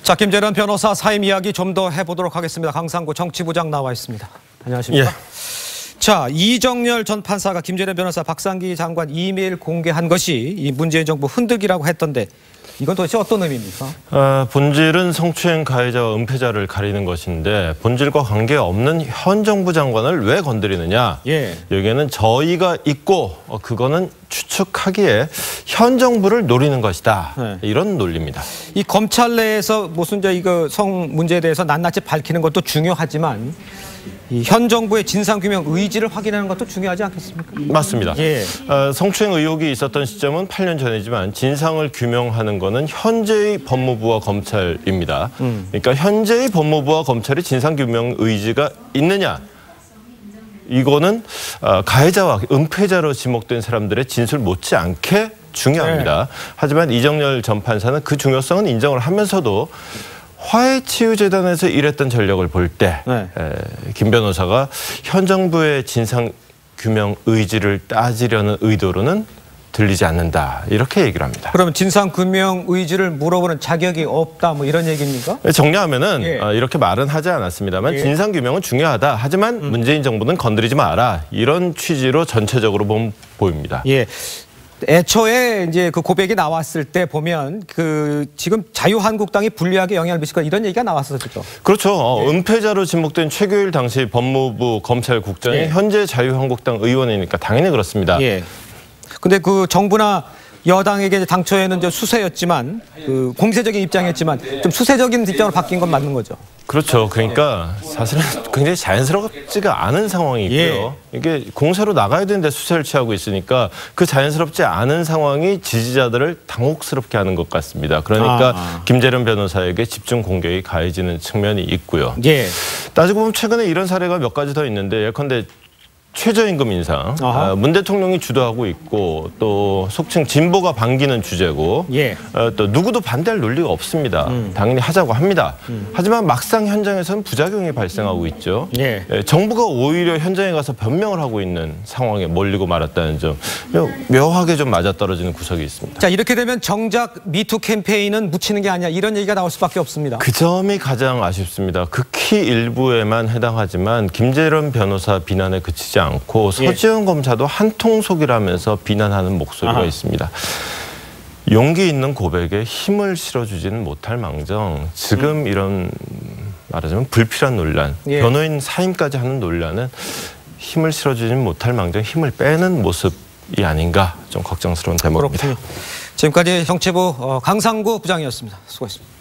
자, 김재련 변호사 사임 이야기 좀 더 해보도록 하겠습니다. 강상구 정치부장 나와 있습니다. 안녕하십니까? 예. 자, 이정열 전 판사가 김재련 변호사 박상기 장관 이메일 공개한 것이 이 문재인 정부 흔들기라고 했던데 이건 도대체 어떤 의미입니까? 본질은 성추행 가해자와 은폐자를 가리는 것인데 본질과 관계없는 현 정부 장관을 왜 건드리느냐. 예. 여기에는 저희가 있고 그거는 추측하기에 현 정부를 노리는 것이다. 네. 이런 논리입니다. 이 검찰 내에서 무슨 이거 성 문제에 대해서 낱낱이 밝히는 것도 중요하지만 이 현 정부의 진상규명 의지를 확인하는 것도 중요하지 않겠습니까? 맞습니다. 예. 성추행 의혹이 있었던 시점은 8년 전이지만 진상을 규명하는 것은 현재의 법무부와 검찰입니다. 그러니까 현재의 법무부와 검찰이 진상규명 의지가 있느냐. 이거는 가해자와 은폐자로 지목된 사람들의 진술 못지않게 중요합니다. 네. 하지만 이정열 전 판사는 그 중요성은 인정을 하면서도 화해치유재단에서 일했던 전력을 볼 때 김 변호사가 현 정부의 진상규명 의지를 따지려는 의도로는 들리지 않는다. 이렇게 얘기를 합니다. 그러면 진상규명 의지를 물어보는 자격이 없다 뭐 이런 얘기입니까? 정리하면은 이렇게 말은 하지 않았습니다만 진상규명은 중요하다. 하지만 문재인 정부는 건드리지 마라. 이런 취지로 전체적으로 보입니다. 예. 애초에 이제 그 고백이 나왔을 때 보면 지금 자유한국당이 불리하게 영향을 미칠 거다 이런 얘기가 나왔었죠. 그렇죠. 은폐자로 지목된 최규일 당시 법무부 검찰국장이 현재 자유한국당 의원이니까 당연히 그렇습니다. 예. 근데 그 정부나 여당에게 당초에는 좀 수세였지만 공세적인 입장이었지만 좀 수세적인 입장으로 바뀐 건 맞는 거죠. 그렇죠. 그러니까 사실은 굉장히 자연스럽지가 않은 상황이고요. 이게 공세로 나가야 되는데 수세를 취하고 있으니까 그 자연스럽지 않은 상황이 지지자들을 당혹스럽게 하는 것 같습니다. 그러니까 김재련 변호사에게 집중 공격이 가해지는 측면이 있고요. 예. 따지고 보면 최근에 이런 사례가 몇 가지 더 있는데 예컨대 최저임금 인상, 문 대통령이 주도하고 있고 또 속칭 진보가 반기는 주제고 또 누구도 반대할 논리가 없습니다. 당연히 하자고 합니다. 하지만 막상 현장에서는 부작용이 발생하고 있죠. 정부가 오히려 현장에 가서 변명을 하고 있는 상황에 몰리고 말았다는 점 묘하게 좀 맞아떨어지는 구석이 있습니다. 자, 이렇게 되면 정작 미투 캠페인은 묻히는 게 아니야 이런 얘기가 나올 수밖에 없습니다. 그 점이 가장 아쉽습니다. 극히 일부에만 해당하지만 김재련 변호사 비난에 그치지 않고 서지현 검사도 한통속이라면서 비난하는 목소리가 있습니다. 용기 있는 고백에 힘을 실어주지는 못할 망정 지금 이런 말하자면 불필요한 논란, 변호인 사임까지 하는 논란은 힘을 실어주지는 못할 망정 힘을 빼는 모습이 아닌가 좀 걱정스러운 대목입니다. 그렇군요. 지금까지 정치부 강상구 부장이었습니다. 수고했습니다.